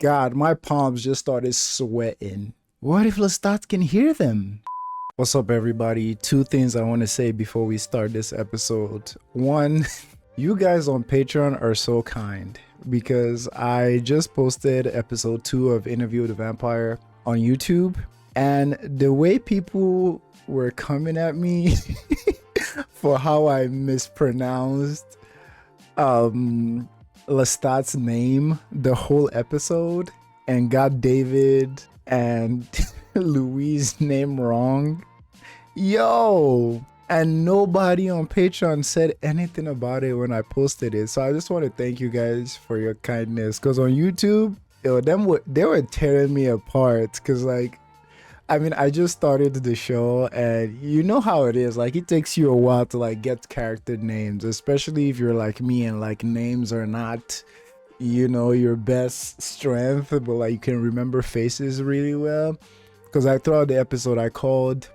God, my palms just started sweating. What if Lestat can hear them? What's up, everybody? Two things I want to say before we start this episode. One, you guys on Patreon are so kind because I just posted episode 2 of Interview with the Vampire on YouTube, and the way people were coming at me for how I mispronounced Lestat's name the whole episode and got David and Louis' name wrong. Yo! And nobody on Patreon said anything about it when I posted it. So I just want to thank you guys for your kindness. Because on YouTube, yo, they were tearing me apart. Because, like, I mean, I just started the show, and you know how it is. Like, it takes you a while to like get character names, especially if you're like me and like names are not, your best strength, but like you can remember faces really well. Because I throughout the episode I called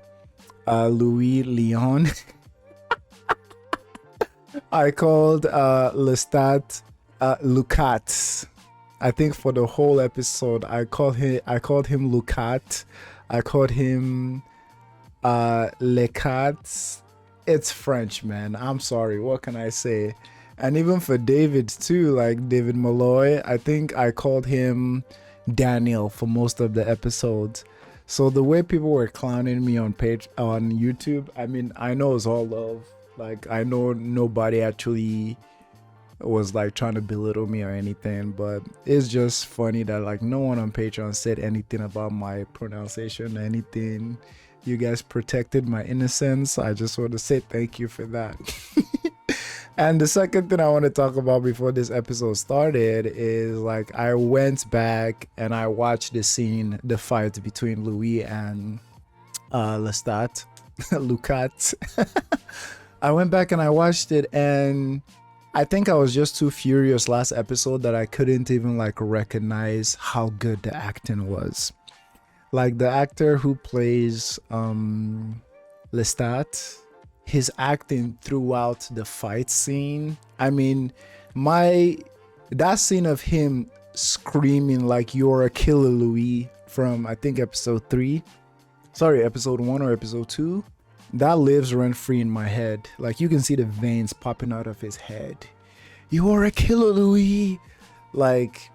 Louis Leon. I called Lestat Lucat. I think for the whole episode I called him Lucat. I called him Lecat. It's French, man. I'm sorry. What can I say? And even for David too, like David Molloy, I think I called him Daniel for most of the episodes. So the way people were clowning me on YouTube, I mean, I know it's all love. Like, I know nobody actually was like trying to belittle me or anything, but it's just funny that like no one on Patreon said anything about my pronunciation or anything. You guys protected my innocence. I just want to say thank you for that. And the second thing I want to talk about before this episode started is like I went back and I watched the fight between Louis and Lestat, Lucat. I went back and I watched it, and I think I was just too furious last episode that I couldn't even like recognize how good the acting was. Like the actor who plays Lestat, his acting throughout the fight scene. I mean, that scene of him screaming like you're a killer, Louis, from I think episode 1 or episode 2, that lives rent free in my head. Like you can see the veins popping out of his head. You are a killer, Louis. Like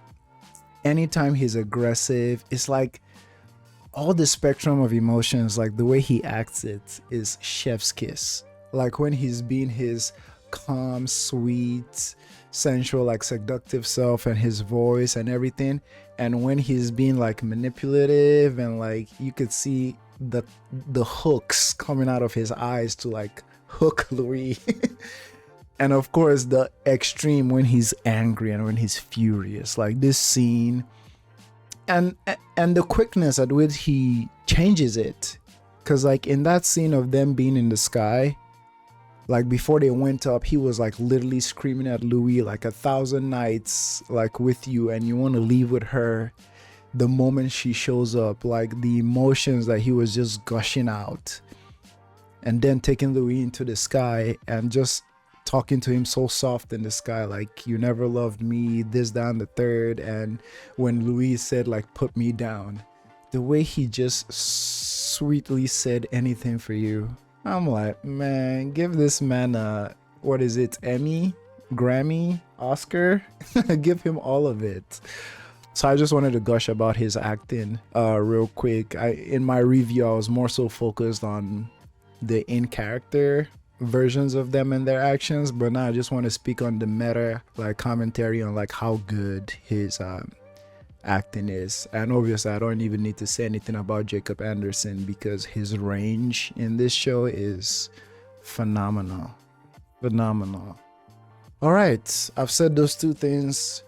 anytime he's aggressive, it's like all the spectrum of emotions, like the way he acts it is chef's kiss. Like when he's being his calm, sweet, sensual, like seductive self, and his voice and everything, and when he's being like manipulative, and like you could see the hooks coming out of his eyes to like hook Louis. And of course the extreme when he's angry and when he's furious, like this scene, and the quickness at which he changes it. Because like in that scene of them being in the sky, like before they went up, he was like literally screaming at Louis like 1,000 nights like with you, and you want to leave with her the moment she shows up. Like the emotions that he was just gushing out, and then taking Louis into the sky and just talking to him so soft in the sky, like you never loved me, this, that, and the third. And when Louis said like put me down, the way he just sweetly said anything for you, I'm like, man, give this man a, what is it, Emmy, Grammy, Oscar? Give him all of it. So I just wanted to gush about his acting real quick. In my review, I was more so focused on the in-character versions of them and their actions, but now I just want to speak on the meta like commentary on like how good his acting is. And obviously I don't even need to say anything about Jacob Anderson because his range in this show is phenomenal. All right, I've said those two things,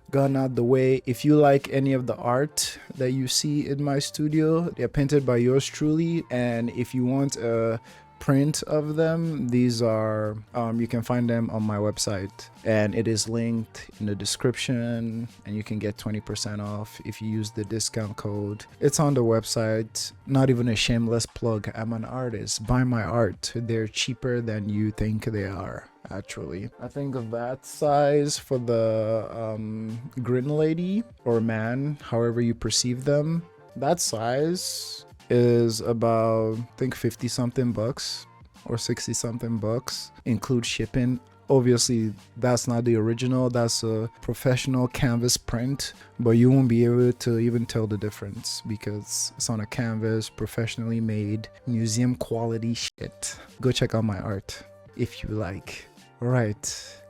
gone out the way. If you like any of the art that you see in my studio, they're painted by yours truly. And if you want a print of them. These are you can find them on my website, and it is linked in the description, and you can get 20% off if you use the discount code. It's on the website. Not even a shameless plug. I'm an artist. Buy my art. They're cheaper than you think they are, actually. I think of that size for the grin lady or man, however you perceive them. That size is about, I think, 50 something bucks or 60 something bucks, include shipping. Obviously that's not the original, that's a professional canvas print, but you won't be able to even tell the difference because it's on a canvas, professionally made, museum quality shit. Go check out my art if you like. All right,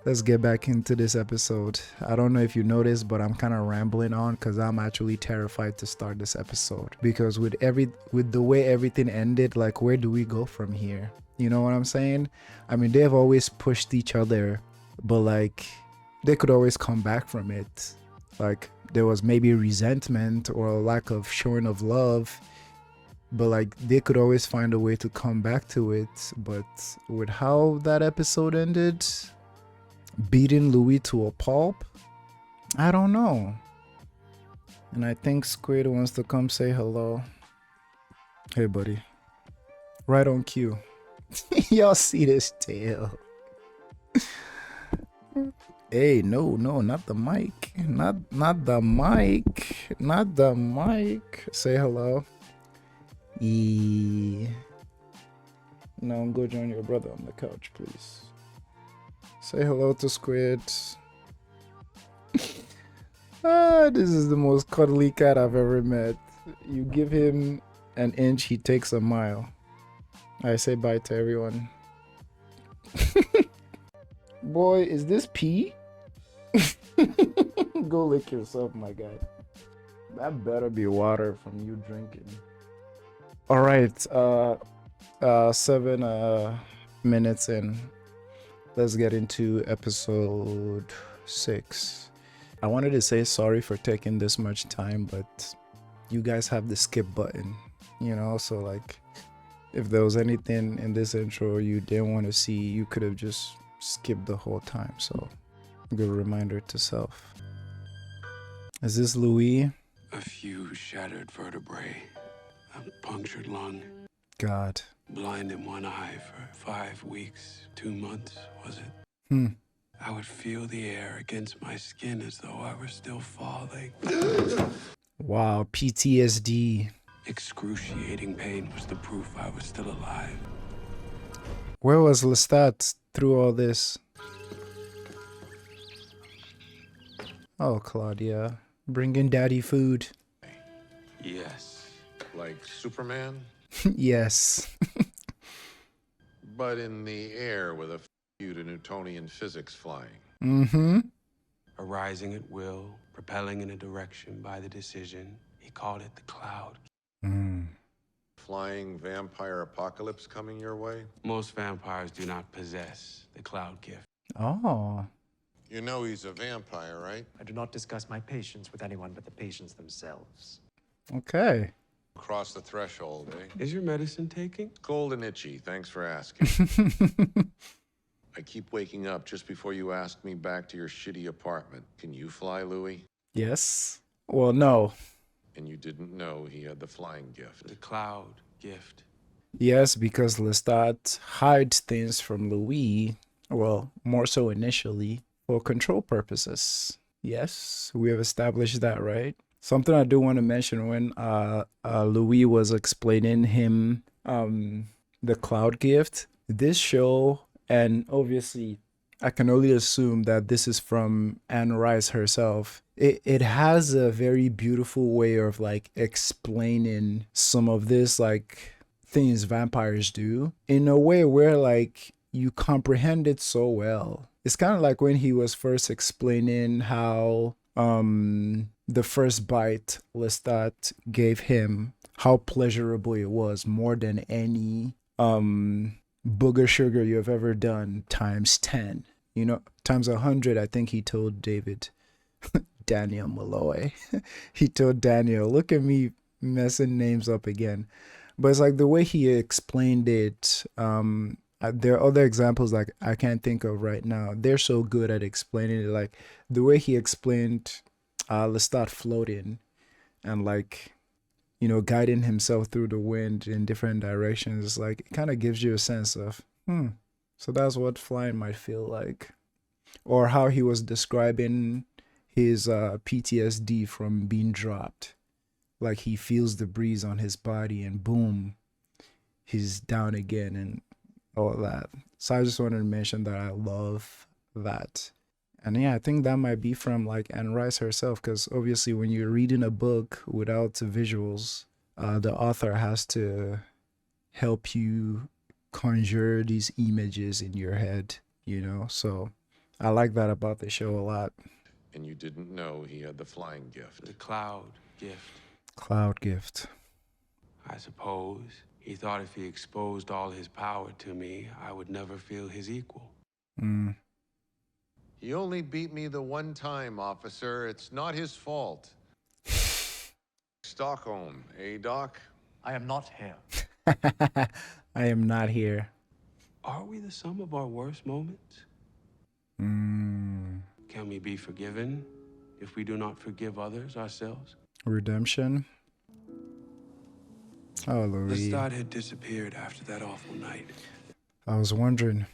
let's get back into this episode. I don't know if you noticed, but I'm kind of rambling on because I'm actually terrified to start this episode, because with the way everything ended, like, where do we go from here? You know what I'm saying? I mean, they've always pushed each other, but like, they could always come back from it. Like, there was maybe resentment or a lack of showing of love, but like, they could always find a way to come back to it. But with how that episode ended, beating Louis to a pulp, I don't know. And I think Squid wants to come say hello. Hey buddy, right on cue. Y'all see this tail? Hey, no, not the mic, not the mic, not the mic. Say hello. Now go join your brother on the couch, please. Say hello to Squid. This is the most cuddly cat I've ever met. You give him an inch, he takes a mile. I say bye to everyone. Boy, is this pee? Go lick yourself, my guy. That better be water from you drinking. All right, 7 minutes in. Let's get into episode 6. I wanted to say sorry for taking this much time, but you guys have the skip button, you know, so like, if there was anything in this intro you didn't want to see, you could have just skipped the whole time. So, good reminder to self. Is this Louis? A few shattered vertebrae, a punctured lung. God. Blind in one eye for 5 weeks, 2 months, was it? I would feel the air against my skin as though I were still falling. Wow, PTSD. Excruciating pain was the proof I was still alive. Where was Lestat through all this? Oh, Claudia, bringing daddy food. Yes. Like Superman, Yes. but in the air with a few to Newtonian physics flying. Mm-hmm. Arising at will, propelling in a direction by the decision. He called it the cloud. Flying vampire apocalypse coming your way? Most vampires do not possess the cloud gift. Oh. You know he's a vampire, right? I do not discuss my patients with anyone but the patients themselves. Okay. Cross the threshold, eh? Is your medicine taking? Cold and itchy, thanks for asking. I keep waking up just before you ask me back to your shitty apartment. Can you fly, Louis? Yes. Well, no. And you didn't know he had the flying gift. The cloud gift. Yes, because Lestat hides things from Louis. Well, more so initially, for control purposes. Yes, we have established that, right? Something I do want to mention, when Louis was explaining him the cloud gift, this show, and obviously I can only assume that this is from Anne Rice herself, it has a very beautiful way of like explaining some of this like things vampires do in a way where like you comprehend it so well. It's kind of like when he was first explaining how the first bite Lestat gave him, how pleasurable it was, more than any booger sugar you have ever done times 10, you know, times 100. I think he told David. Daniel Molloy. He told Daniel, look at me messing names up again. But it's like the way he explained it. There are other examples like I can't think of right now. They're so good at explaining it. Like the way he explained Lestat floating and like, you know, guiding himself through the wind in different directions. Like it kind of gives you a sense of, so that's what flying might feel like. Or how he was describing his PTSD from being dropped. Like he feels the breeze on his body and boom, he's down again and all that. So I just wanted to mention that I love that. And yeah, I think that might be from like Anne Rice herself, because obviously when you're reading a book without visuals, the author has to help you conjure these images in your head, you know? So I like that about the show a lot. And you didn't know he had the flying gift. The cloud gift. Cloud gift. I suppose he thought if he exposed all his power to me, I would never feel his equal. He only beat me the one time, officer. It's not his fault. Stockholm, eh, Doc? I am not here. I am not here. Are we the sum of our worst moments? Can we be forgiven if we do not forgive others ourselves? Redemption. Oh, Louis. Lestat had disappeared after that awful night. I was wondering.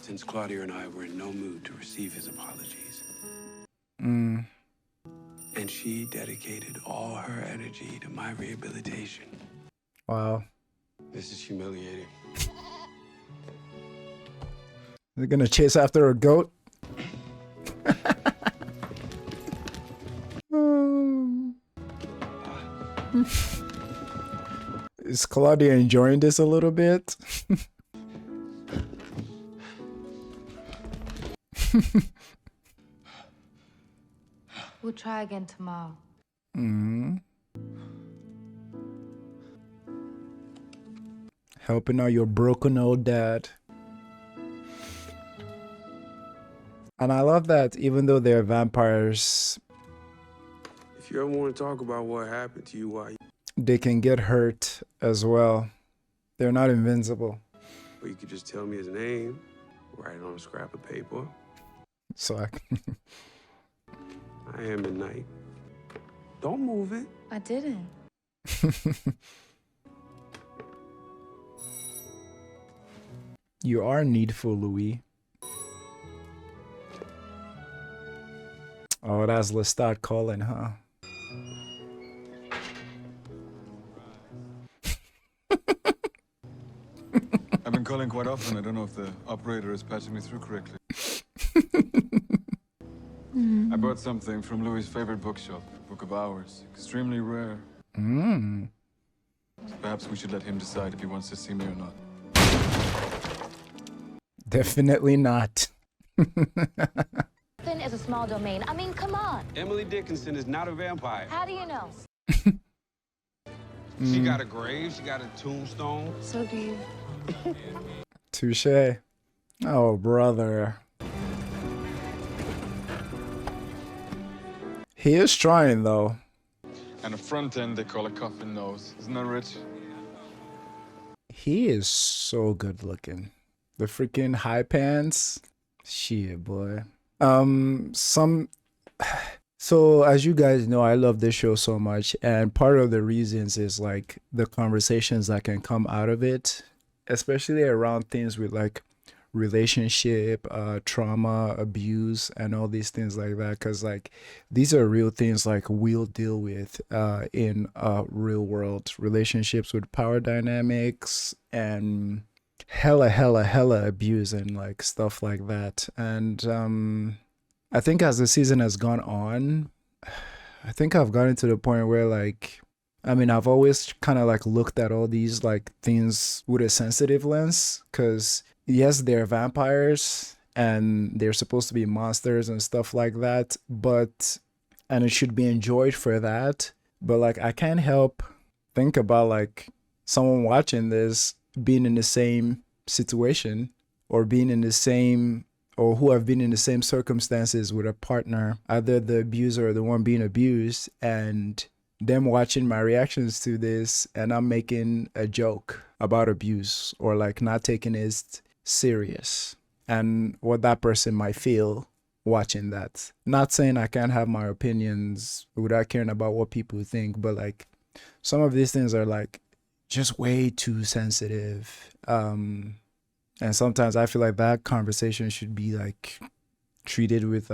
Since Claudia and I were in no mood to receive his apologies. Mm. And she dedicated all her energy to my rehabilitation. Wow. This is humiliating. They're gonna chase after a goat? Is Claudia enjoying this a little bit? We'll try again tomorrow. Helping out your broken old dad. And I love that even though they're vampires, If you ever want to talk about what happened to you while you... they can get hurt as well. They're not invincible. Or you could just tell me his name, write it on a scrap of paper. So I am Midnight. Don't move it. I didn't. You are needful, Louis. Oh, that's Lestat calling, huh? I've been calling quite often. I don't know if the operator is patching me through correctly. I bought something from Louis' favorite bookshop, Book of Hours. Extremely rare. Perhaps we should let him decide if he wants to see me or not. Definitely not. Is a small domain. I mean, come on. Emily Dickinson is not a vampire. How do you know? She got a grave, she got a tombstone. So do you. Touche. Oh, brother. He is trying, though. And a front end they call a coffin nose. Isn't that rich? He is so good looking. The freaking high pants. Shit, boy. So as you guys know, I love this show so much, and part of the reasons is like the conversations that can come out of it, especially around things with like relationship, trauma, abuse, and all these things like that, because like these are real things like we'll deal with in real world relationships with power dynamics and hella abuse and like stuff like that. And I think as the season has gone on, I think I've gotten to the point where like, I mean, I've always kind of like looked at all these like things with a sensitive lens, because yes, they're vampires and they're supposed to be monsters and stuff like that, but and it should be enjoyed for that. But like I can't help think about like someone watching this being in the same situation, or being in the same, or who have been in the same circumstances with a partner, either the abuser or the one being abused, and them watching my reactions to this and I'm making a joke about abuse or like not taking it serious and what that person might feel watching that. Not saying I can't have my opinions without caring about what people think, but like some of these things are like just way too sensitive. And sometimes I feel like that conversation should be like treated with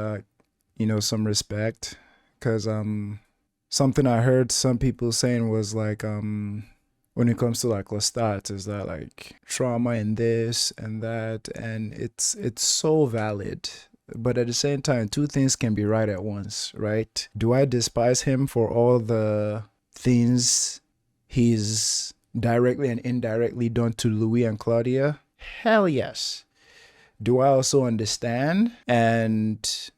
some respect. Cause something I heard some people saying was like when it comes to like Lestat is that like trauma and this and that, and it's so valid. But at the same time, two things can be right at once, right? Do I despise him for all the things he's directly and indirectly done to Louis and Claudia? Hell yes. Do I also understand and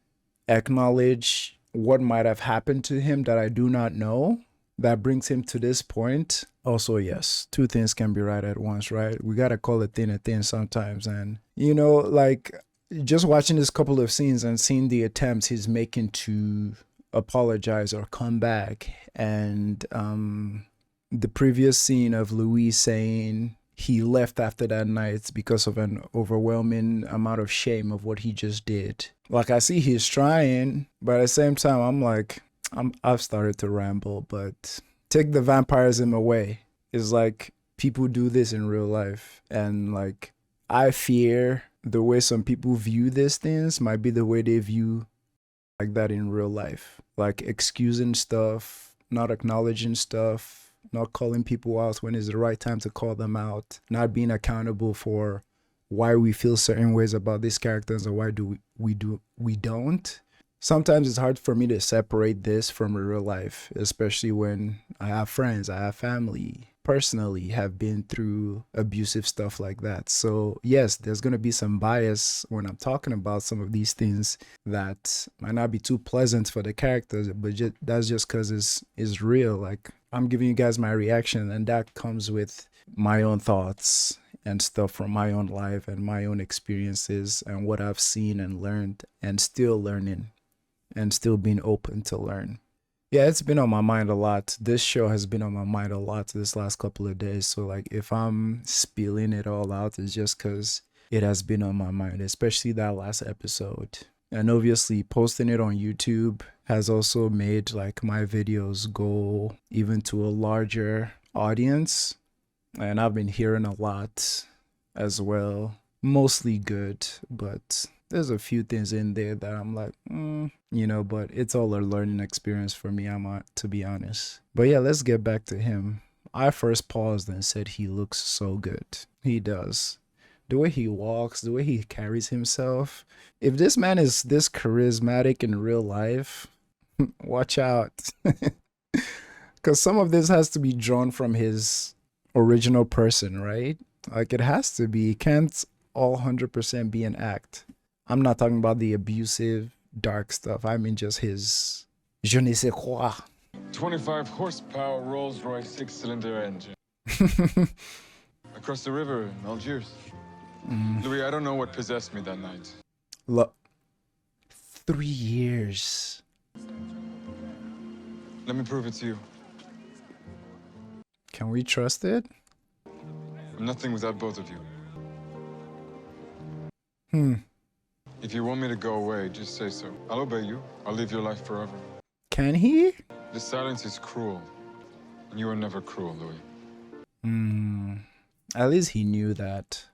acknowledge what might have happened to him that I do not know that brings him to this point? Also, yes. Two things can be right at once, right? We got to call a thing sometimes. And, like just watching this couple of scenes and seeing the attempts he's making to apologize or come back, and the previous scene of Louis saying he left after that night because of an overwhelming amount of shame of what he just did. Like, I see he's trying, but at the same time, I'm like, I've started to ramble, but take the vampirism away. It's like people do this in real life. And like, I fear the way some people view these things might be the way they view like that in real life. Like excusing stuff, not acknowledging stuff, not calling people out when it's the right time to call them out, not being accountable for why we feel certain ways about these characters and why we don't. Sometimes it's hard for me to separate this from real life, especially when I have friends, I have family, personally have been through abusive stuff like that. So yes, there's going to be some bias when I'm talking about some of these things that might not be too pleasant for the characters, but that's just because it's real. Like, I'm giving you guys my reaction, and that comes with my own thoughts and stuff from my own life and my own experiences and what I've seen and learned and still learning and still being open to learn. Yeah, it's been on my mind a lot. This show has been on my mind a lot this last couple of days. So like, if I'm spilling it all out, it's just because it has been on my mind, especially that last episode. And obviously posting it on YouTube has also made like my videos go even to a larger audience. And I've been hearing a lot as well. Mostly good, but there's a few things in there that I'm like, but it's all a learning experience for me, to be honest. But yeah, let's get back to him. I first paused and said he looks so good. He does. The way he walks, the way he carries himself. If this man is this charismatic in real life, watch out. Because some of this has to be drawn from his original person, right? Like, it has to be. It can't all 100% be an act. I'm not talking about the abusive, dark stuff. I mean just his je ne sais quoi. 25 horsepower Rolls-Royce 6-cylinder engine. Across the river in Algiers. Louis, I don't know what possessed me that night. Look, 3 years. Let me prove it to you. Can we trust it? I'm nothing without both of you. If you want me to go away, just say so. I'll obey you. I'll live your life forever. Can he? This silence is cruel. And you are never cruel, Louis. At least he knew that.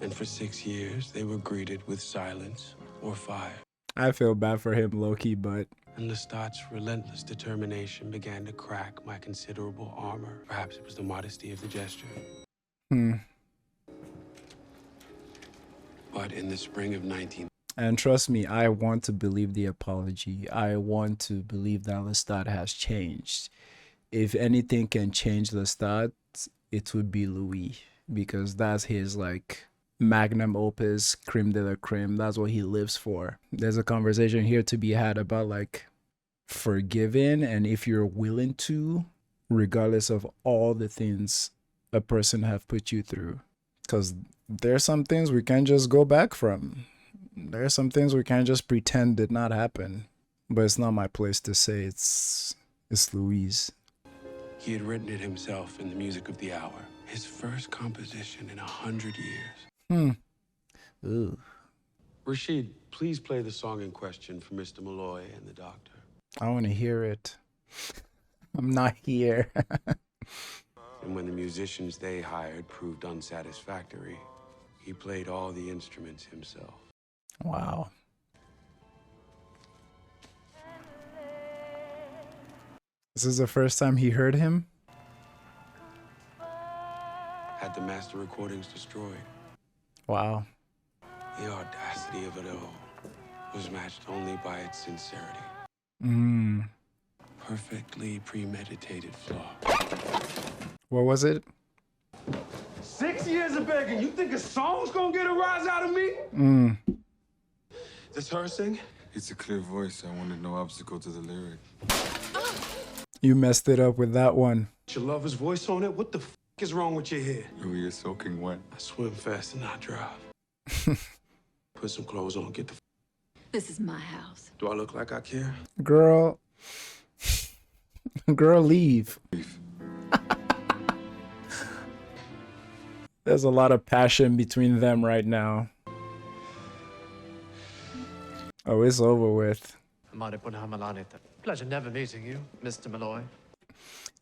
And for 6 years, they were greeted with silence or fire. I feel bad for him, low-key, but... And Lestat's relentless determination began to crack my considerable armor. Perhaps it was the modesty of the gesture. But in the spring of 19... And trust me, I want to believe the apology. I want to believe that Lestat has changed. If anything can change Lestat, it would be Louis. Because that's his, like, magnum opus, creme de la creme. That's what he lives for. There's a conversation here to be had about, like, forgiving, and if you're willing to, regardless of all the things a person have put you through. Because there's some things we can't just go back from. There are some things we can't just pretend did not happen. But it's not my place to say it's Louise. He had written it himself in the music of the hour. His first composition in 100 years. Ooh. Rashid, please play the song in question for Mr. Molloy and the doctor. I want to hear it. I'm not here. And when the musicians they hired proved unsatisfactory, he played all the instruments himself. Wow. This is the first time he heard him? Had the master recordings destroyed. Wow. The audacity of it all was matched only by its sincerity. Perfectly premeditated flaw. What was it? 6 years of begging. You think a song's gonna get a rise out of me? This her sing? It's a clear voice. I wanted no obstacle to the lyric. You messed it up with that one. Your lover's voice on it? What the is wrong with your hair? Louis is soaking wet. I swim fast and I drive. Put some clothes on, get the This is my house. Do I look like I care? Girl. Girl, leave. There's a lot of passion between them right now. Oh, it's over with. Pleasure never meeting you, Mr. Molloy.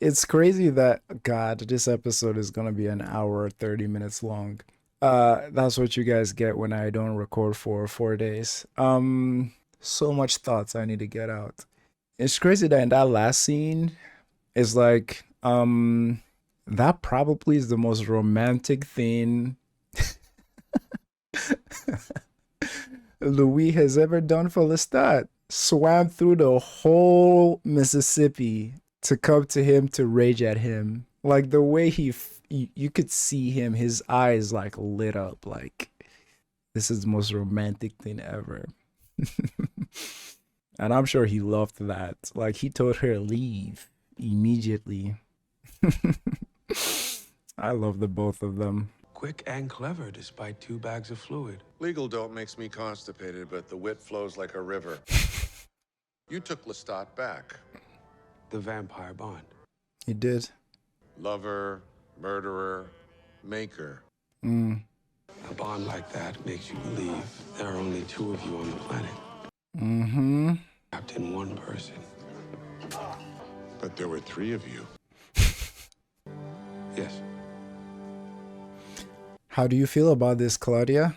It's crazy that, God, this episode is gonna be an hour, 30 minutes long. That's what you guys get when I don't record for 4 days. So much thoughts I need to get out. It's crazy that in that last scene, it's like, that probably is the most romantic thing Louis has ever done for Lestat. Swam through the whole Mississippi to come to him to rage at him. Like the way you could see him, his eyes like lit up. Like, this is the most romantic thing ever. And I'm sure he loved that. Like, he told her leave immediately. I love the both of them. Quick and clever despite 2 bags of fluid. Legal dope makes me constipated, but the wit flows like a river. You took Lestat back. The vampire bond. He did. Lover, murderer, maker. A bond like that makes you believe there are only 2 of you on the planet. Trapped in one person. But there were 3 of you. Yes. How do you feel about this, Claudia?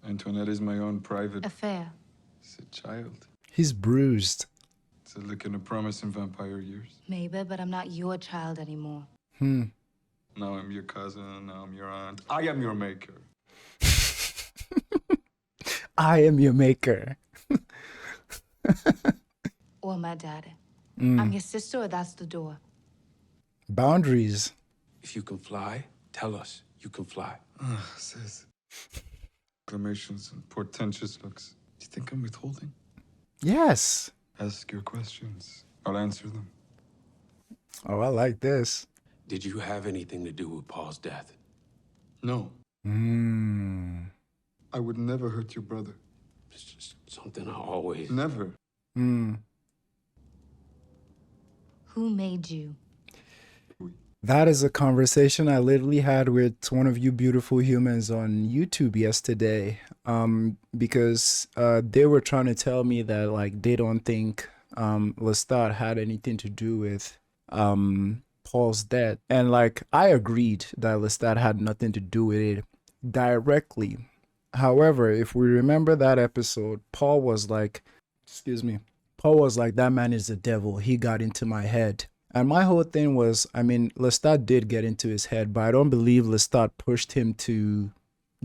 Antoinette is my own private... Affair. It's a child. He's bruised. It's a lick and a promise in vampire years. Maybe, but I'm not your child anymore. Now I'm your cousin, now I'm your aunt. I am your maker. I am your maker. Or my daddy. I'm your sister, or that's the door. Boundaries. If you can fly, tell us you can fly. Sis. Exclamations and portentous looks. Do you think I'm withholding? Yes. Ask your questions. I'll answer them. Oh, I like this. Did you have anything to do with Paul's death? No. I would never hurt your brother. It's just something I always... Never. Who made you? That is a conversation I literally had with one of you beautiful humans on YouTube yesterday. Because they were trying to tell me that like they don't think Lestat had anything to do with Paul's death. And like I agreed that Lestat had nothing to do with it directly. However, if we remember that episode, Paul was like, that man is the devil. He got into my head. And my whole thing was, I mean, Lestat did get into his head, but I don't believe Lestat pushed him to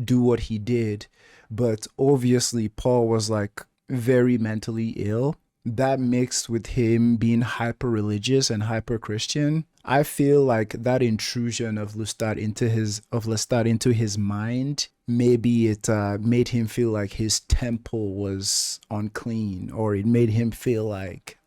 do what he did. But obviously, Paul was like very mentally ill. That mixed with him being hyper religious and hyper Christian, I feel like that intrusion of Lestat into his mind, maybe it made him feel like his temple was unclean, or it made him feel like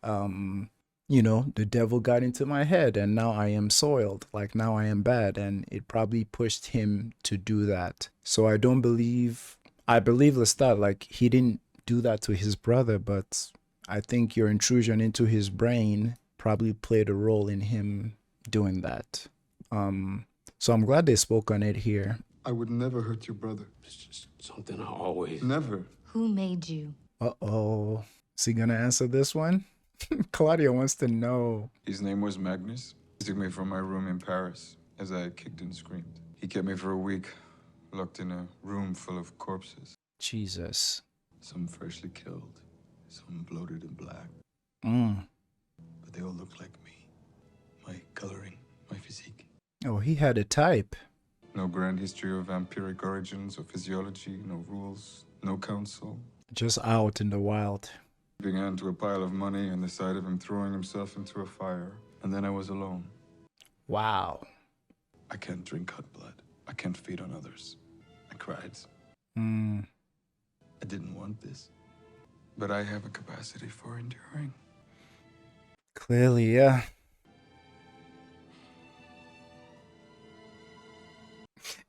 you know, the devil got into my head and now I am soiled, like now I am bad, and it probably pushed him to do that. So I don't believe I believe Lestat, like, he didn't do that to his brother, but I think your intrusion into his brain probably played a role in him doing that. So I'm glad they spoke on it here. I would never hurt your brother. It's just something I always... Never. Who made you? Uh-oh. Is he gonna answer this one? Claudia wants to know. His name was Magnus. He took me from my room in Paris as I kicked and screamed. He kept me for a week, locked in a room full of corpses. Jesus. Some freshly killed, some bloated and black. But they all looked like me. My coloring, my physique. Oh, he had a type. No grand history of vampiric origins or physiology, no rules, no counsel. Just out in the wild. Began to a pile of money and the sight of him throwing himself into a fire. And then I was alone. Wow. I can't drink hot blood. I can't feed on others. I cried. I didn't want this. But I have a capacity for enduring. Clearly, yeah.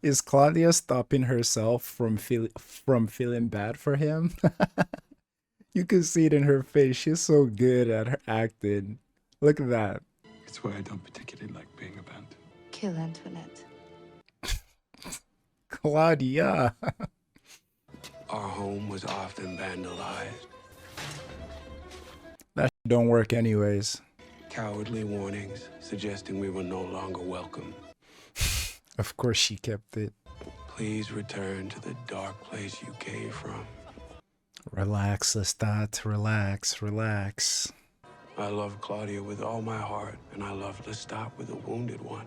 Is Claudia stopping herself from feeling bad for him? You can see it in her face. She's so good at her acting. Look at that. It's why I don't particularly like being abandoned. Kill Antoinette. Claudia. Our home was often vandalized. That don't work anyways. Cowardly warnings suggesting we were no longer welcome. Of course she kept it. Please return to the dark place you came from. Relax, Lestat. Relax, relax. I love Claudia with all my heart, and I love Lestat with a wounded one.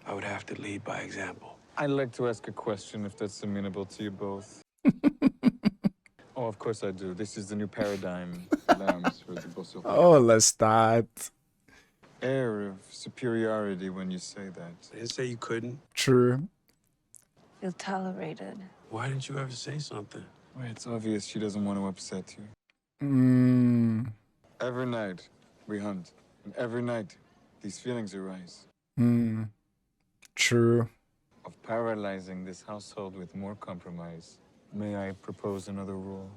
I would have to lead by example. I'd like to ask a question if that's amenable to you both. Oh, of course I do. This is the new paradigm. Lambs for the bosso. Oh, Lestat. Air of superiority when you say that. I didn't say you couldn't. True. You'll tolerate it. Why didn't you ever say something? Well, it's obvious she doesn't want to upset you. Every night we hunt, and every night these feelings arise. True. Of paralyzing this household with more compromise. May I propose another rule?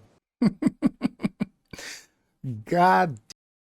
God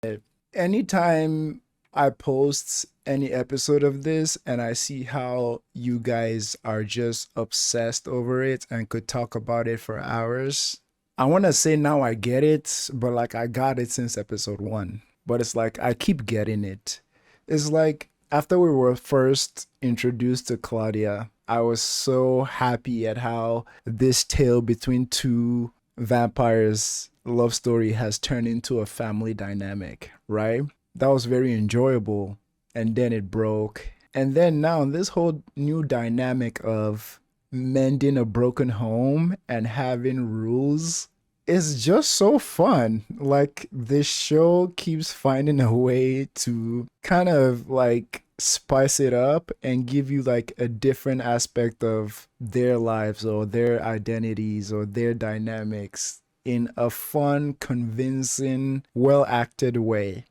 damn it. Anytime I post any episode of this and I see how you guys are just obsessed over it and could talk about it for hours, I want to say now I get it, but like I got it since episode 1. But it's like I keep getting it. It's like after we were first introduced to Claudia, I was so happy at how this tale between two vampires love story has turned into a family dynamic, right? That was very enjoyable. And then it broke. And then now this whole new dynamic of mending a broken home and having rules is just so fun. Like this show keeps finding a way to kind of like spice it up and give you like a different aspect of their lives or their identities or their dynamics in a fun, convincing, well acted way.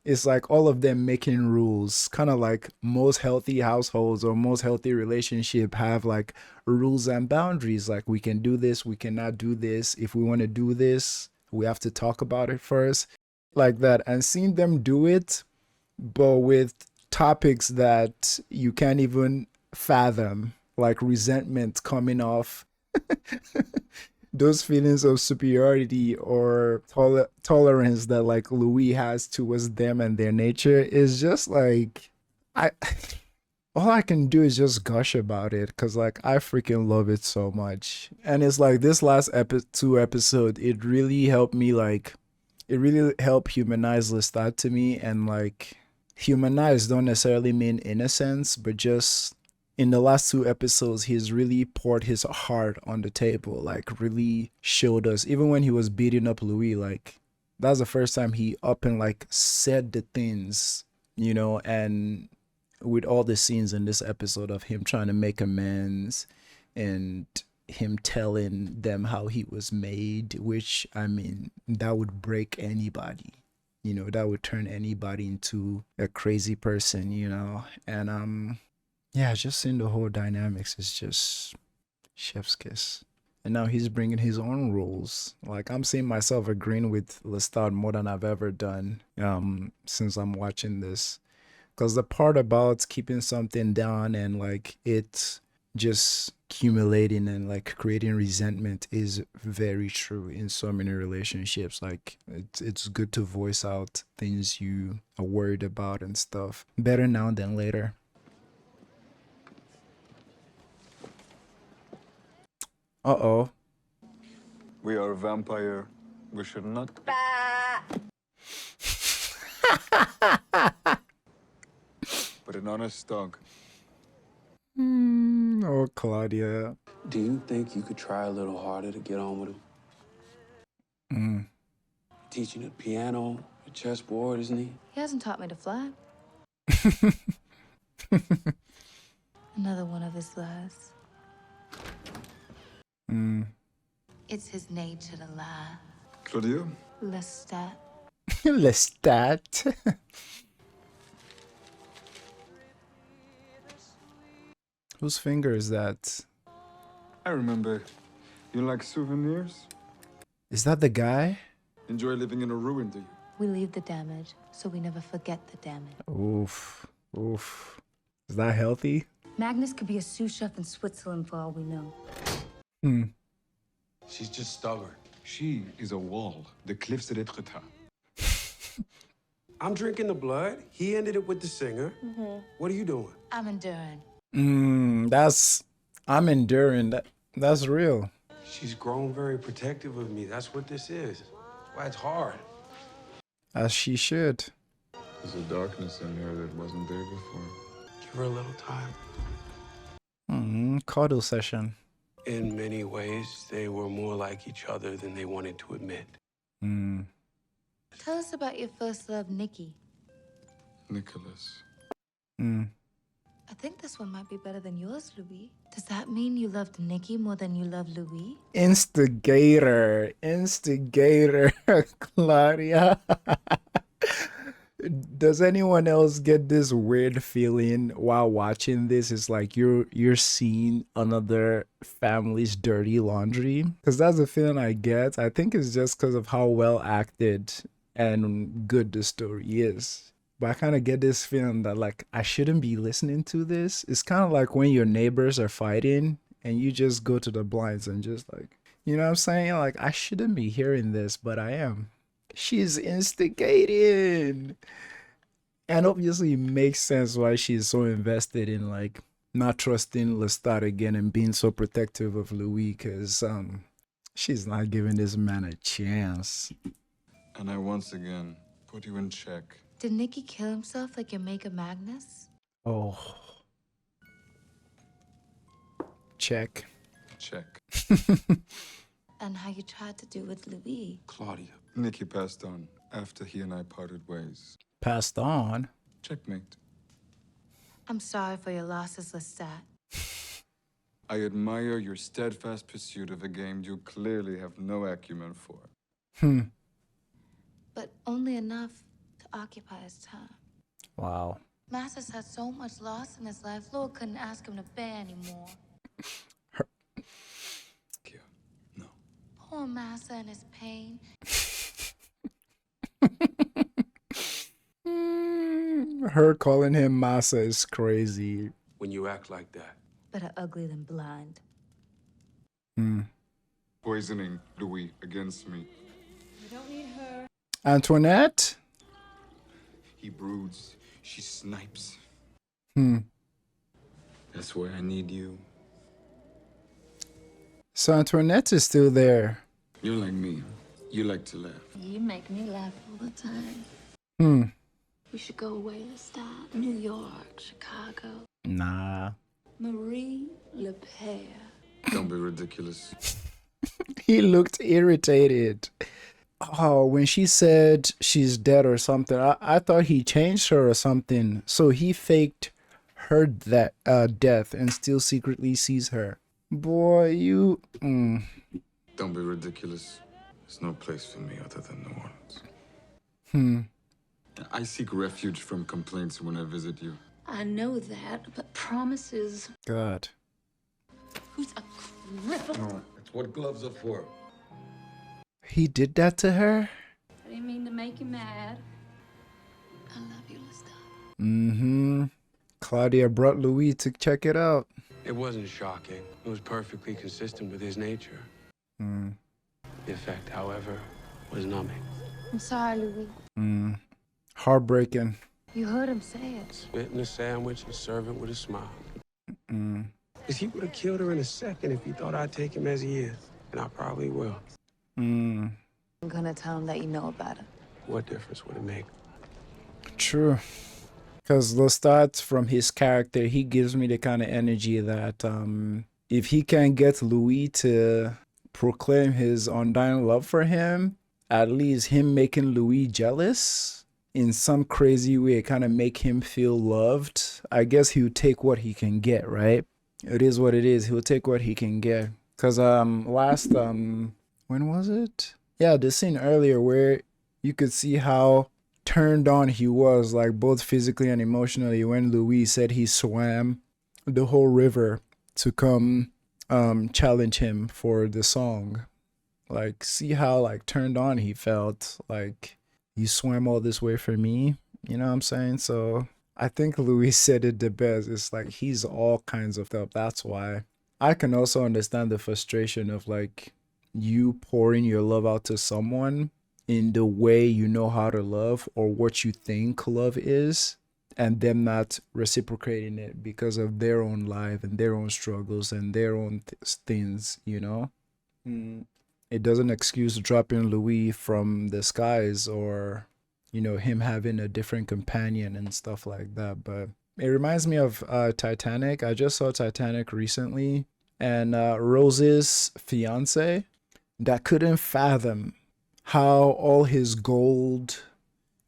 It's like all of them making rules, kind of like most healthy households or most healthy relationship have like rules and boundaries. Like we can do this, we cannot do this. If we want to do this, we have to talk about it first, like that. And seeing them do it, but with topics that you can't even fathom, like resentment coming off. Those feelings of superiority or tolerance that like Louis has towards them and their nature is just like all I can do is just gush about it because like I freaking love it so much. And it's like this last two episode, it really helped me, like it really helped humanize Lestat to me. And like humanize don't necessarily mean innocence, but just in the last 2 episodes, he's really poured his heart on the table, like really showed us, even when he was beating up Louis, like that was the first time he up and like said the things, you know. And with all the scenes in this episode of him trying to make amends and him telling them how he was made, which I mean, that would break anybody, you know, that would turn anybody into a crazy person, you know. And yeah, just seeing the whole dynamics is just Chef's kiss. And now he's bringing his own rules. Like, I'm seeing myself agreeing with Lestat more than I've ever done since I'm watching this. Because the part about keeping something down and like it just accumulating and like creating resentment is very true in so many relationships. Like, it's good to voice out things you are worried about and stuff. Better now than later. Uh-oh. We are vampire. We should not. But an honest dog. Oh, Claudia. Do you think you could try a little harder to get on with him? Teaching the piano, the chessboard, isn't he? He hasn't taught me to fly. Another one of his lies. It's his nature to lie. Claudia? Lestat. Lestat. Whose finger is that? I remember. You like souvenirs? Is that the guy? Enjoy living in a ruin, do you? We leave the damage, so we never forget the damage. Oof. Oof. Is that healthy? Magnus could be a sous chef in Switzerland for all we know. She's just stubborn. She is a wall. The cliffs of Etretat. I'm drinking the blood. He ended it with the singer. What are you doing? I'm enduring. I'm enduring. That's real. She's grown very protective of me. That's what this is. Why it's hard. As she should. There's a darkness in her that wasn't there before. Give her a little time. Cuddle session. In many ways, they were more like each other than they wanted to admit. Tell us about your first love, Nikki. Nicholas. I think this one might be better than yours, Louis. Does that mean you loved Nikki more than you love Louis? Instigator. Claudia. Does anyone else get this weird feeling while watching this? It's like you're seeing another family's dirty laundry? Because that's the feeling I get. I think it's just because of how well acted and good the story is. But I kind of get this feeling that like I shouldn't be listening to this. It's kind of like when your neighbors are fighting and you just go to the blinds and just like, you know what I'm saying? Like, I shouldn't be hearing this, but I am. She's instigating. And obviously it makes sense why she's so invested in like not trusting Lestat again and being so protective of Louis, because she's not giving this man a chance. And I once again put you in check. Did Nikki kill himself like your maker Magnus? Oh. Check. Check. And how you tried to do with Louis? Claudia. Nikki passed on after he and I parted ways. Passed on? Checkmate. I'm sorry for your losses, Lestat. I admire your steadfast pursuit of a game you clearly have no acumen for. But only enough to occupy his time. Wow. Masters had so much loss in his life, Lord couldn't ask him to bear anymore. Kia, no. Poor Master and his pain. Her calling him Massa is crazy. When you act like that. Better ugly than blind. Poisoning Louis against me. You don't need her. Antoinette? He broods. She snipes. That's where I need you. So Antoinette is still there. You're like me. You like to laugh. You make me laugh all the time. We should go away, Lestat. New York, Chicago. Nah. Marie Le Pere. Don't be ridiculous. He looked irritated. Oh, when she said she's dead or something, I thought he changed her or something. So he faked her death and still secretly sees her. Boy, you... Don't be ridiculous. There's no place for me other than New Orleans. I seek refuge from complaints when I visit you. I know that, but promises. God. Who's a No, that's what gloves are for. He did that to her? I didn't mean to make you mad. I love you, Lestat. Mm-hmm. Claudia brought Louis to check it out. It wasn't shocking. It was perfectly consistent with his nature. Mm. The effect, however, was numbing. I'm sorry, Louis. Heartbreaking. You heard him say it. Spit in a sandwich and serve it with a smile. Mm. Because he would have killed her in a second if he thought I'd take him as he is. And I probably will. Mm. I'm gonna tell him that you know about it. What difference would it make? True. Because Lestat, from his character, he gives me the kind of energy that if he can get Louis to proclaim his undying love for him, at least him making Louis jealous in some crazy way, kind of make him feel loved. I guess he'll take what he can get, right? It is what it is. He'll take what he can get. Because last, when was it? Yeah, the scene earlier where you could see how turned on he was, like both physically and emotionally, when Louis said he swam the whole river to come challenge him for the song. Like, see how like turned on he felt, like you swam all this way for me, you know what I'm saying? So I think Louis said it the best. It's like he's all kinds of stuff. That's why I can also understand the frustration of like you pouring your love out to someone in the way you know how to love or what you think love is, and them not reciprocating it because of their own life and their own struggles and their own things, you know? It doesn't excuse dropping Louis from the skies or, you know, him having a different companion and stuff like that. But it reminds me of Titanic. I just saw Titanic recently, and Rose's fiance that couldn't fathom how all his gold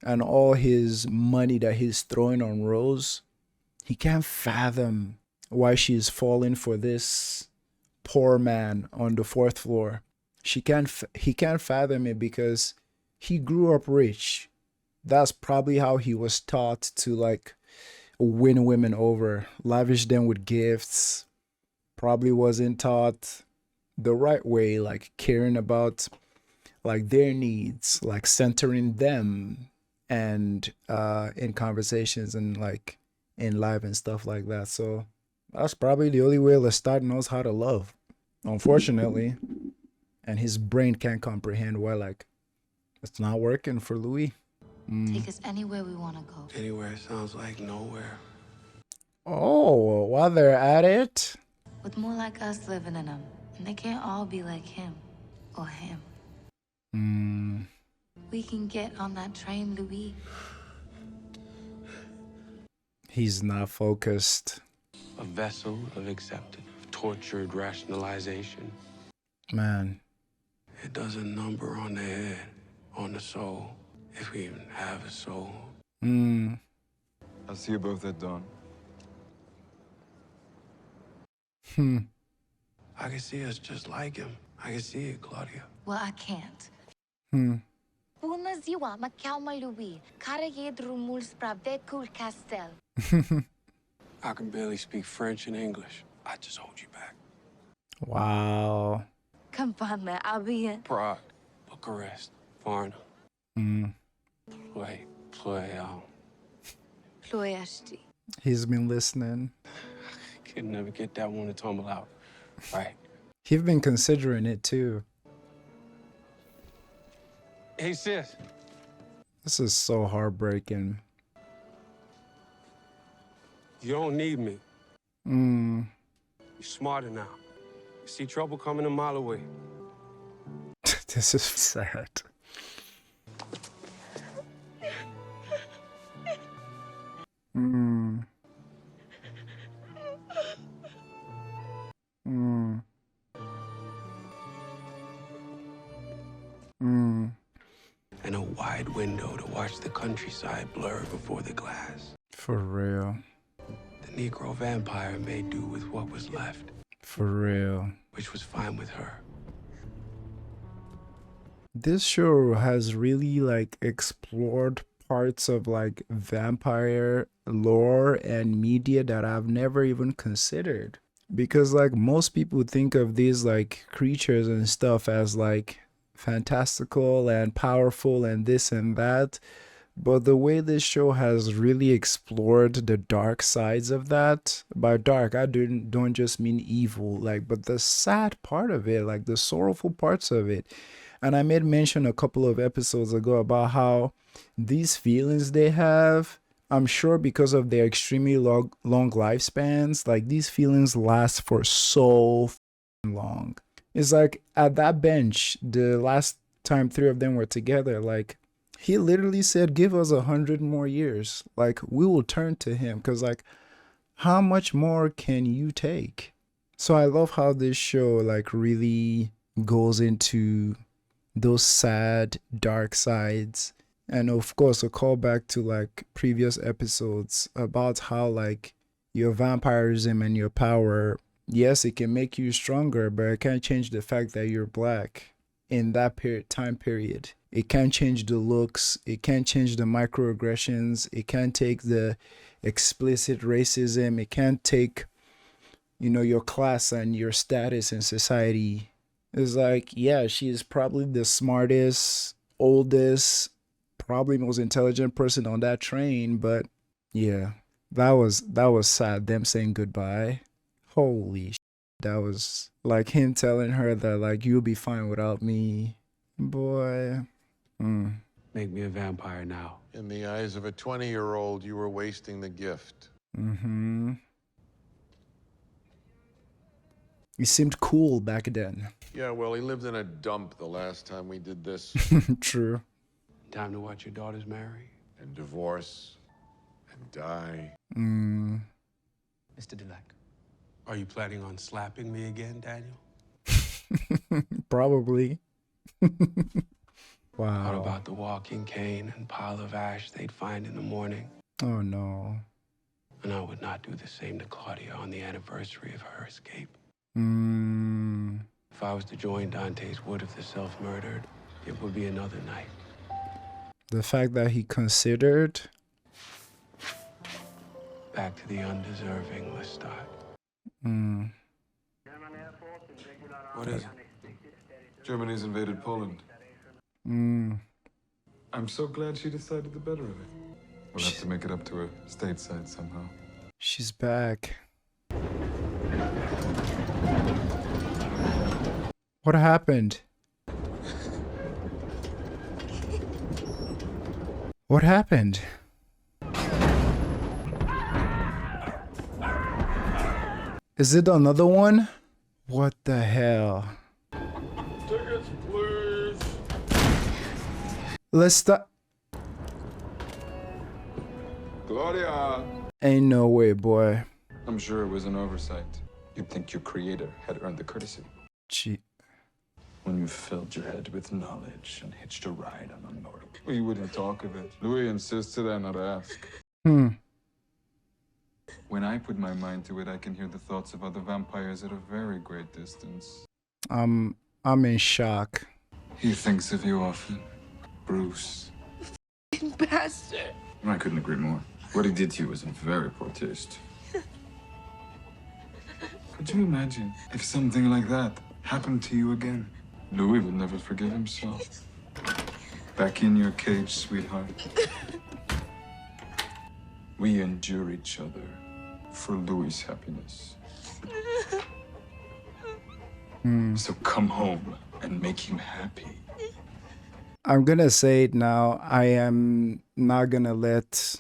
and all his money that he's throwing on Rose, he can't fathom why she's falling for this poor man on the 4th floor. He can't fathom it because he grew up rich. That's probably how he was taught to like win women over, lavish them with gifts. Probably wasn't taught the right way, like caring about like their needs, like centering them and in conversations and like in life and stuff like that. So that's probably the only way Lestat knows how to love, unfortunately. And his brain can't comprehend why like it's not working for Louis. Take us anywhere we want to go. Anywhere sounds like nowhere. Oh, while they're at it. With more like us living in them. And they can't all be like him or him. We can get on that train, Louis. He's not focused. A vessel of accepted, tortured rationalization. Man. It does a number on the head, on the soul, if we even have a soul. I'll see you both at dawn. I can see us just like him. I can see it, Claudia. Well, I can't. Bună ziua, mă cheamă Louis. Care e drumul spre vecul castel? I can barely speak French and English. I just hold you back. Wow. Campana, I'll be in. Prague, Bucharest, Varna. Play, Ploiești. He's been listening. Could never get that one to tumble out. Right. He's been considering it too. Hey, sis. This is so heartbreaking. You don't need me. You're smarter now. You see trouble coming a mile away. This is sad. And a wide window to watch the countryside blur before the glass. For real. The Negro vampire made do with what was left. For real. Which was fine with her. This show has really like explored parts of like vampire lore and media that I've never even considered. because like most people think of these like creatures and stuff as like fantastical and powerful and this and that, but the way this show has really explored the dark sides of that, by dark I don't just mean evil, like, but the sad part of it, like the sorrowful parts of it. And I made mention a couple of episodes ago about how these feelings they have, I'm sure because of their extremely long lifespans, like these feelings last for so long. It's like at that bench, the last time three of them were together, like he literally said, give us 100 more years. Like we will turn to him, because like how much more can you take? So I love how this show like really goes into those sad, dark sides. And of course, a callback to like previous episodes about how like your vampirism and your power, yes, it can make you stronger, but it can't change the fact that you're black in that time period. It can't change the looks. It can't change the microaggressions. It can't take the explicit racism. It can't take, you know, your class and your status in society. It's like, yeah, she is probably the smartest, oldest, probably most intelligent person on that train, but yeah, that was sad, them saying goodbye. Holy shit. That was like him telling her that like you'll be fine without me. Boy. Make me a vampire now. In the eyes of a 20-year-old, you were wasting the gift. He seemed cool back then. Yeah, well, he lived in a dump the last time we did this. True. Time to watch your daughters marry. And divorce. And die. Mr. Dulac. Are you planning on slapping me again, Daniel? Probably. Wow. What about the walking cane and pile of ash they'd find in the morning? Oh no. And I would not do the same to Claudia on the anniversary of her escape. If I was to join Dante's wood of the self-murdered, it would be another night. The fact that he considered. Back to the undeserving Lestat. What is it? Germany's invaded Poland. I'm so glad she decided the better of it. We'll have to make it up to her stateside somehow. She's back. What happened? What happened? Is it another one? What the hell? Tickets, please. Let's stop. Claudia. Ain't no way, boy. I'm sure it was an oversight. You'd think your creator had earned the courtesy. Gee. When you filled your head with knowledge and hitched a ride on a mortal. We wouldn't talk of it. Louis insisted I not ask. When I put my mind to it, I can hear the thoughts of other vampires at a very great distance. I'm in shock. He thinks of you often, Bruce. Bastard. I couldn't agree more. What he did to you was in very poor taste. Could you imagine if something like that happened to you again? Louis would never forgive himself. Back in your cage, sweetheart. We endure each other for Louis' happiness. So come home and make him happy. I'm gonna say it now. I am not gonna let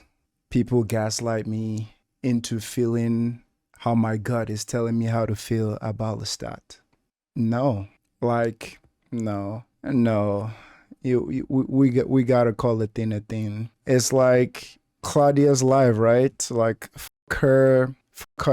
people gaslight me into feeling how my gut is telling me how to feel about Lestat. No. Like, no. We gotta call a thing a thing. It's like Claudia's life, right? Like, fuck her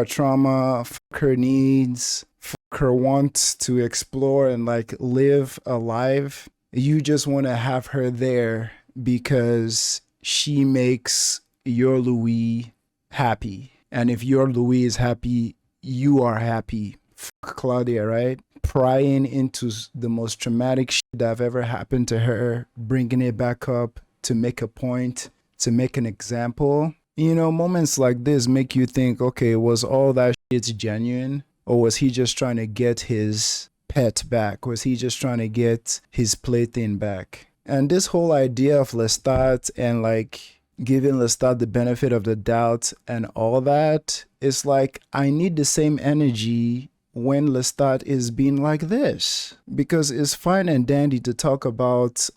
trauma, fuck her needs, fuck her want to explore and like live a life. You just want to have her there because she makes your Louis happy. And if your Louis is happy, you are happy. Fuck Claudia, right? Prying into the most traumatic shit that have ever happened to her, bringing it back up to make a point, to make an example. You know, moments like this make you think, okay, was all that shit genuine? Or was he just trying to get his pet back? Was he just trying to get his plaything back? And this whole idea of Lestat and like giving Lestat the benefit of the doubt and all that, it's like I need the same energy when Lestat is being like this, because it's fine and dandy to talk about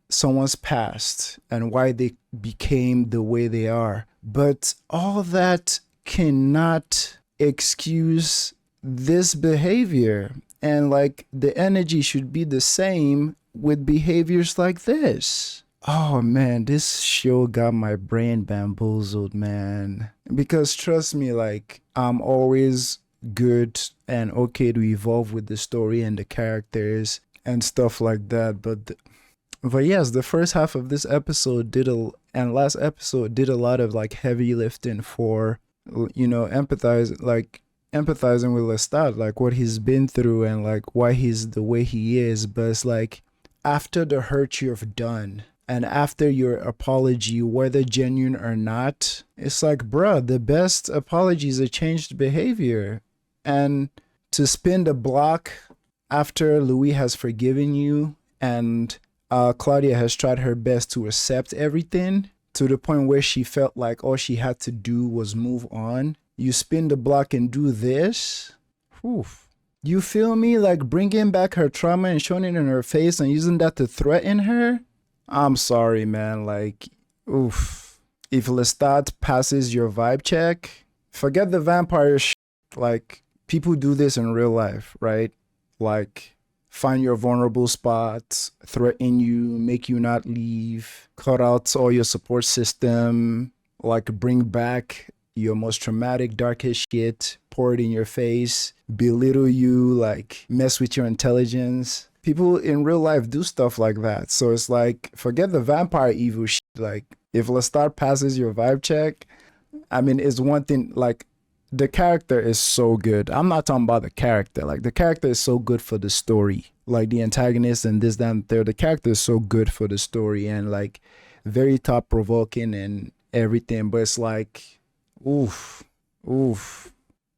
someone's past and why they became the way they are, but all that cannot excuse this behavior. And like the energy should be the same with behaviors like this. Oh man, this show got my brain bamboozled, man. Because trust me, like I'm always good and okay to evolve with the story and the characters and stuff like that. But yes, the first half of this episode and last episode did a lot of like heavy lifting for, you know, empathizing with Lestat, like what he's been through and like why he's the way he is. But it's like after the hurt you've done and after your apology, whether genuine or not, it's like, bruh, the best apology is a changed behavior. And to spin the block after Louis has forgiven you and Claudia has tried her best to accept everything to the point where she felt like all she had to do was move on. You spin the block and do this. Oof. You feel me? Like bringing back her trauma and showing it in her face and using that to threaten her? I'm sorry, man. Like, oof. If Lestat passes your vibe check, forget the vampire shit. Like, people do this in real life, right? Like, find your vulnerable spots, threaten you, make you not leave, cut out all your support system, like bring back your most traumatic, darkest shit, pour it in your face, belittle you, like mess with your intelligence. People in real life do stuff like that. So it's like, forget the vampire evil shit. Like, if Lestat passes your vibe check, I mean, it's one thing, like, the character is so good. I'm not talking about the character. Like, the character is so good for the story. Like, the antagonist and this, that, and there. The character is so good for the story and, like, very thought-provoking and everything. But it's like, oof. If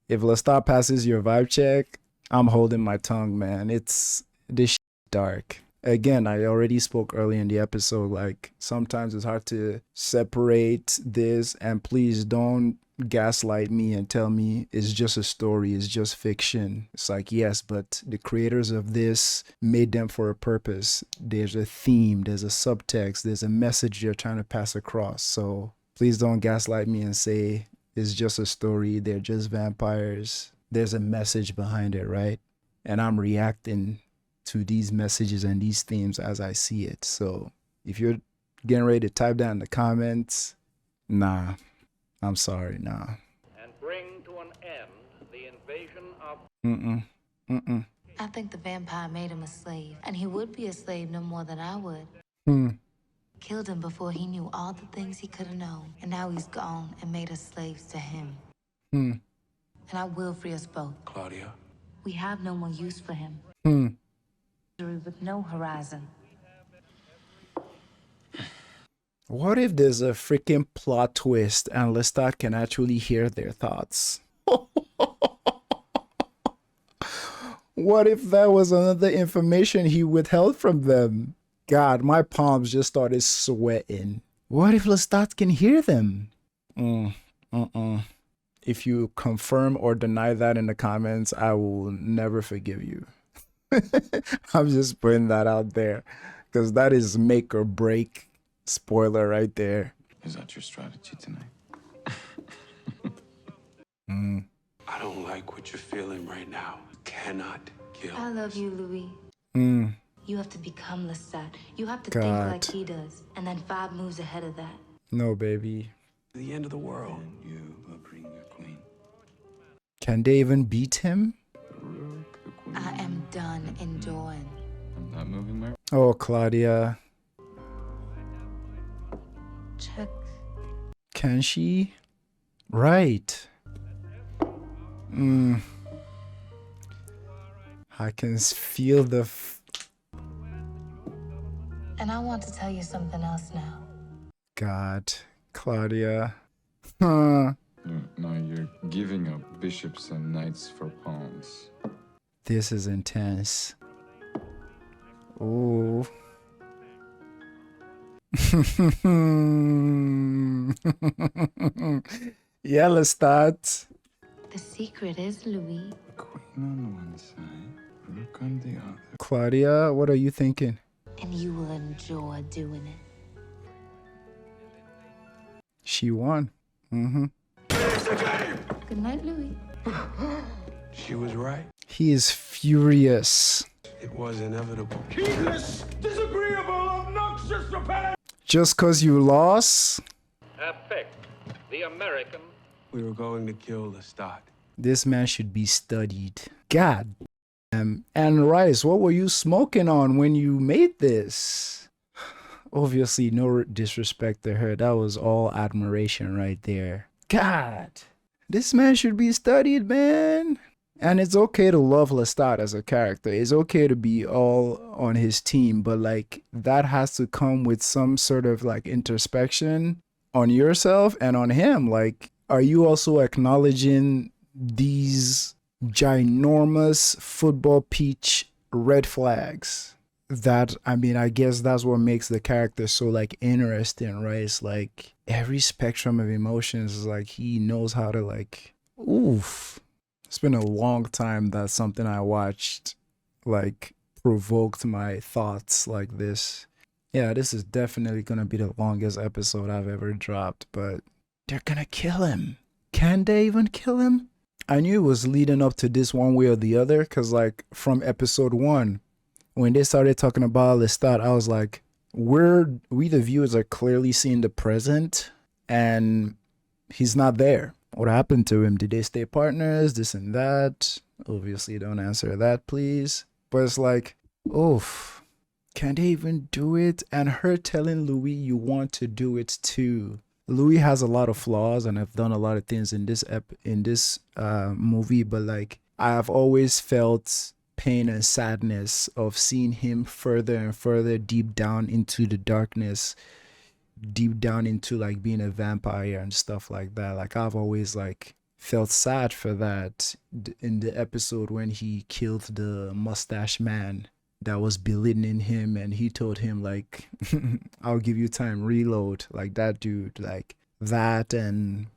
Lestat passes your vibe check, I'm holding my tongue, man. It's this shit dark. Again, I already spoke early in the episode, like, sometimes it's hard to separate this, and please don't gaslight me and tell me it's just a story, it's just fiction. It's like, yes, but the creators of this made them for a purpose. There's a theme, there's a subtext, there's a message you're trying to pass across. So please don't gaslight me and say it's just a story, they're just vampires. There's a message behind it, right? And I'm reacting to these messages and these themes as I see it. So if you're getting ready to type that in the comments, nah, I'm sorry, nah. And bring to an end the invasion of... I think the vampire made him a slave, and he would be a slave no more than I would. Killed him before he knew all the things he could have known, and now he's gone and made us slaves to him. And I will free us both. Claudia. We have no more use for him. With no horizon. What if there's a freaking plot twist and Lestat can actually hear their thoughts? What if that was another information he withheld from them? God, my palms just started sweating. What if Lestat can hear them? If you confirm or deny that in the comments, I will never forgive you. I'm just putting that out there because that is make or break spoiler right there. Is that your strategy tonight? I don't like what you're feeling right now. You cannot kill. I love you, Louis. You have to become Lestat. You have to think like he does, and then 5 moves ahead of that. No, baby. The end of the world. And you will bring your queen. Can they even beat him? I am done enduring. I'm not moving my... Oh, Claudia. Check. Can she? Right. I can feel the... And I want to tell you something else now. God, Claudia. Now you're giving up bishops and knights for pawns. This is intense. Ooh. Yeah, Lestat. The secret is, Louis. Queen on one side, rook on the other. Claudia, what are you thinking? And you will enjoy doing it. She won. Mm-hmm. Good night, Louis. She was right. He is furious. It was inevitable. Heedless, disagreeable, obnoxious, repellent. Just cause you lost? Affect the American. We were going to kill Lestat. This man should be studied. God damn. And Rice, what were you smoking on when you made this? Obviously, no disrespect to her. That was all admiration right there. God. This man should be studied, man. And it's okay to love Lestat as a character. It's okay to be all on his team. But, like, that has to come with some sort of, like, introspection on yourself and on him. Like, are you also acknowledging these ginormous football pitch red flags? That, I mean, I guess that's what makes the character so, like, interesting, right? It's like every spectrum of emotions is like he knows how to, like, oof. It's been a long time that something I watched, like, provoked my thoughts like this. Yeah, this is definitely gonna be the longest episode I've ever dropped, but they're gonna kill him. Can they even kill him? I knew it was leading up to this one way or the other, because, like, from episode 1, when they started talking about Lestat, I was like, we the viewers are clearly seeing the present, and he's not there. What happened to him? Did they stay partners? This and that. Obviously, don't answer that, please. But it's like, oof, can they even do it? And her telling Louis you want to do it too. Louis has a lot of flaws, and I've done a lot of things in this movie, but, like, I have always felt pain and sadness of seeing him further and further deep down into the darkness, deep down into, like, being a vampire and stuff like that. Like, I've always, like, felt sad for that in the episode when he killed the mustache man that was belittling him, and he told him, like, I'll give you time, reload. Like, that dude, like, that. And,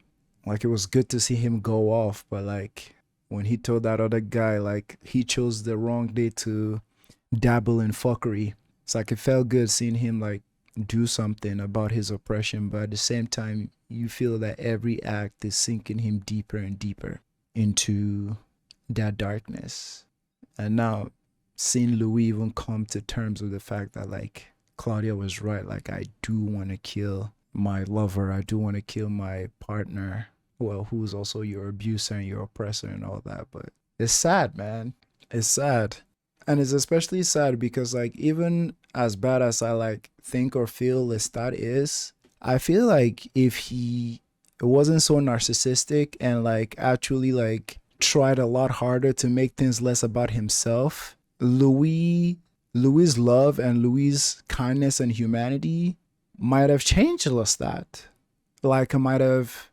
like, it was good to see him go off, but, like, when he told that other guy, like, he chose the wrong day to dabble in fuckery. It's like, it felt good seeing him, like, do something about his oppression, but at the same time, you feel that every act is sinking him deeper and deeper into that darkness. And now, seeing Louis even come to terms with the fact that, like, Claudia was right. Like, I do want to kill my lover. I do want to kill my partner. Well, who's also your abuser and your oppressor and all that. But it's sad, man. It's sad. And it's especially sad because, like, even as bad as I, like, think or feel Lestat is, I feel like if he wasn't so narcissistic and, like, actually, like, tried a lot harder to make things less about himself, Louis' love and Louis' kindness and humanity might have changed Lestat. Like, it might have.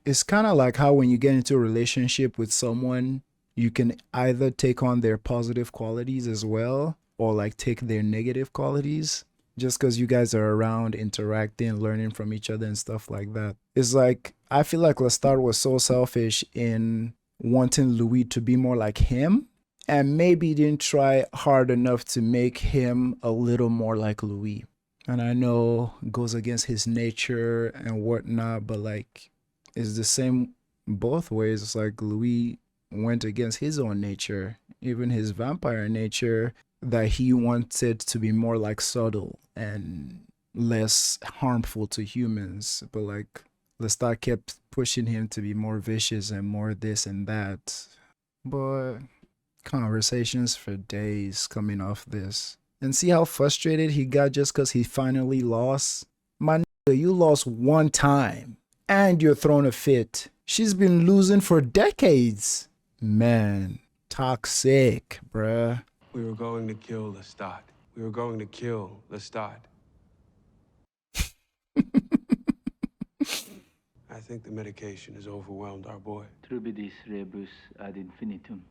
It's kind of like how when you get into a relationship with someone, you can either take on their positive qualities as well, or, like, take their negative qualities, just because you guys are around interacting, learning from each other and stuff like that. It's like, I feel like Lestat was so selfish in wanting Louis to be more like him, and maybe didn't try hard enough to make him a little more like Louis. And I know it goes against his nature and whatnot, but, like, it's the same both ways. It's like Louis went against his own nature, even his vampire nature, that he wanted to be more, like, subtle and less harmful to humans. But, like, Lestat kept pushing him to be more vicious and more this and that. But conversations for days coming off this. And see how frustrated he got just because he finally lost? My nigga, you lost one time and you're throwing a fit. She's been losing for decades. Man, toxic, bruh. We were going to kill Lestat. We were going to kill Lestat. I think the medication has overwhelmed our boy. Trubidis rebus ad infinitum.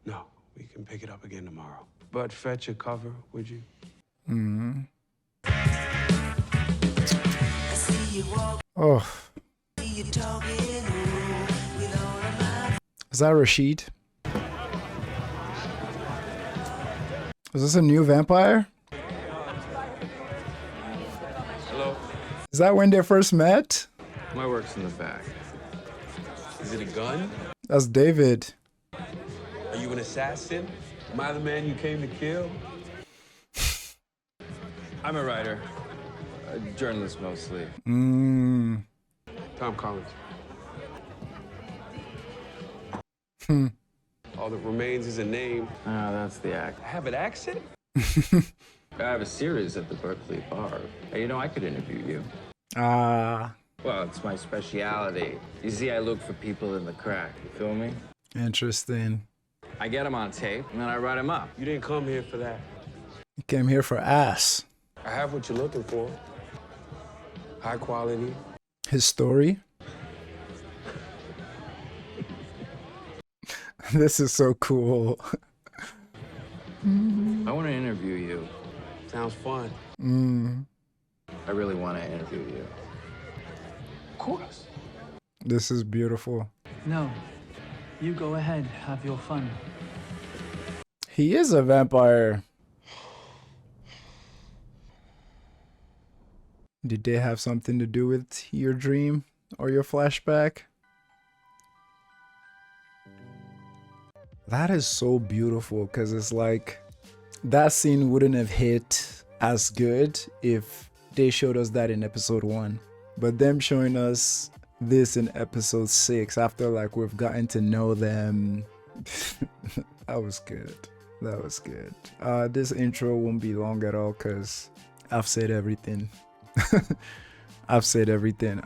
No, we can pick it up again tomorrow. But fetch a cover, would you? Mm-hmm. Oh. Is that Rashid? Is this a new vampire? Hello? Is that when they first met? My work's in the back. Is it a gun? That's David. Are you an assassin? Am I the man you came to kill? I'm a writer. A journalist mostly. Mm. Tom Collins. All that remains is a name. Ah, that's the act. I have an accent? I have a series at the Berkeley Bar. Hey, you know, I could interview you. Ah. Well, it's my speciality. You see, I look for people in the crack. You feel me? Interesting. I get them on tape, and then I write them up. You didn't come here for that. You came here for ass. I have what you're looking for. High quality. His story. This is so cool. I want to interview you. Sounds fun. I really want to interview you. Of course. This is beautiful. No, you go ahead, have your fun. He is a vampire. Did they have something to do with your dream or your flashback? That is so beautiful because it's like that scene wouldn't have hit as good if they showed us that in episode 1. But them showing us this in episode 6 after like we've gotten to know them, that was good. That was good. This intro won't be long at all because I've said everything. I've said everything.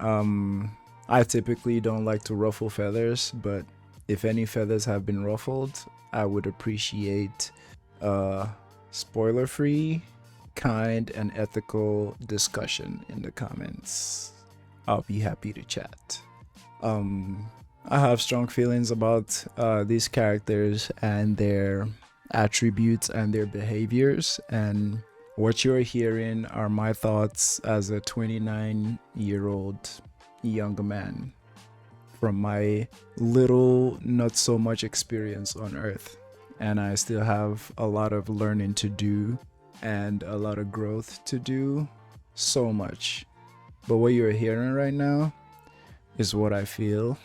I typically don't like to ruffle feathers, but if any feathers have been ruffled, I would appreciate spoiler-free, kind, and ethical discussion in the comments. I'll be happy to chat. I have strong feelings about these characters and their attributes and their behaviors, and what you're hearing are my thoughts as a 29-year-old young man from my little, not so much experience on Earth. And I still have a lot of learning to do and a lot of growth to do. So much. But what you're hearing right now is what I feel.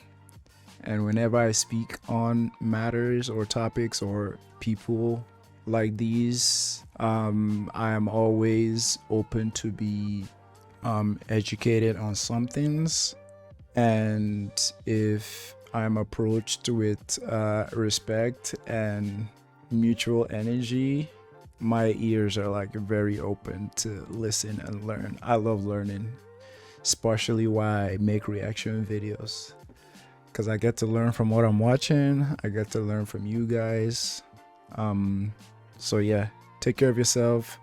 And whenever I speak on matters or topics or people like these, I am always open to be educated on some things. And if I'm approached with respect and mutual energy, my ears are like very open to listen and learn. I love learning, especially why I make reaction videos, because I get to learn from what I'm watching. I get to learn from you guys. So yeah, take care of yourself.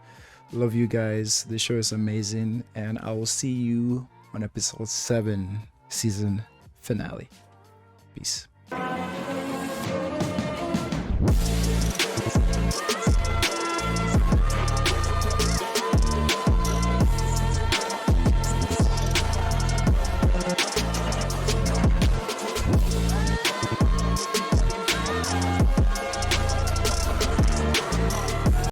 Love you guys. This show is amazing, and I will see you on episode 7, season finale. Peace.